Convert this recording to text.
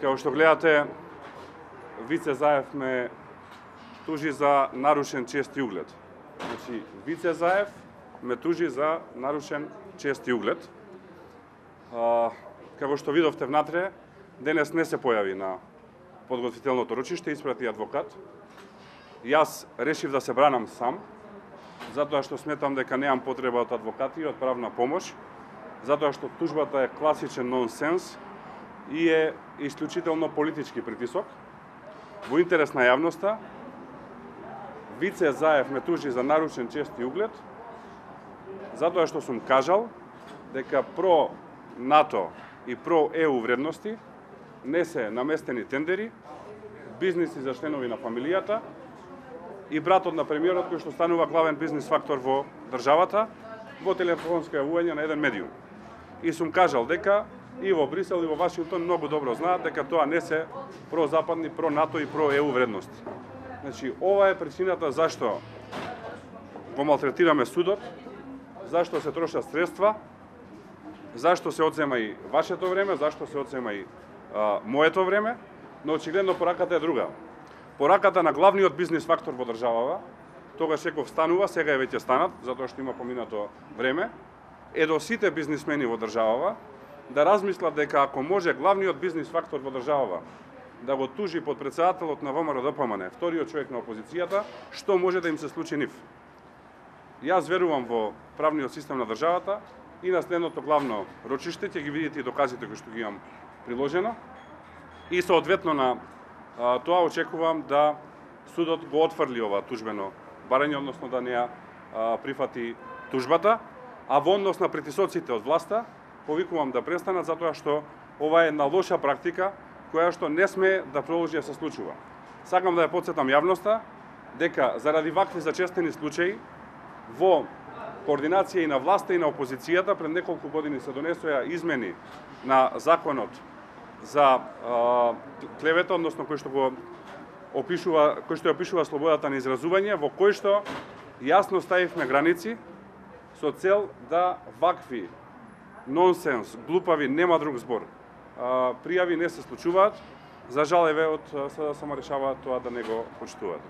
Како што гледате, Вице Заев ме тужи за нарушен чест и углед. Значи, Вице Заев ме тужи за нарушен чест и углед. Како што видовте внатре, денес не се појави на подготвителното ручиште, испрати адвокат. Јас решив да се бранам сам, затоа што сметам дека немам потреба од адвокати и од правна помош, затоа што тужбата е класичен нонсенс и е исклучително политички притисок. Во интерес на јавноста, Вице Заев ме тужи за нарушен чест и углед, затоа што сум кажал дека про НАТО и про ЕУ вредности не се наместени тендери, бизниси за членови на фамилијата и братот на премиерот кој што станува главен бизнис фактор во државата во телефонско јавување на еден медиум. И сум кажал дека и во Брисел и во Вашингтон многу добро знаат дека тоа не се прозападни, про НАТО и про ЕУ вредности. Значи, ова е причината зашто го малтретираме судот, зашто се трошат средства, зашто се одзема и вашето време, зашто се одзема и моето време, но очигледно пораката е друга. Пораката на главниот бизнис фактор во државава, тогаш секој станува, сега е веќе станат, затоа што има поминато време, е до сите бизнисмени во државава да размислат дека ако може главниот бизнис фактор во државава да го тужи подпредседателот на ВМРО-ДПМН, вториот човек на опозицијата, што може да им се случи нив? Јас верувам во правниот систем на државата и на следното главно рочиште ќе ги видите и доказите кои што ги имам приложено. И соодветно на тоа очекувам да судот го отфрли ова тужбено барање, односно да не ја прифати тужбата, а во однос на притисоците од власта повикувам да престанат затоа што ова е една лоша практика која што не сме да продолжи да се случува. Сакам да ја потсетам јавноста дека заради вакви зачестени случаи во координација и на власта и на опозицијата пред неколку години се донесоа измени на законот за клевета, односно кој што ја опишува слободата на изразување, во кој што јасно ставивме граници со цел да вакви нонсенс, глупави, нема друг збор, пријави не се случуваат. За жал еве од СДСМ решаваат тоа да не го почитуваат.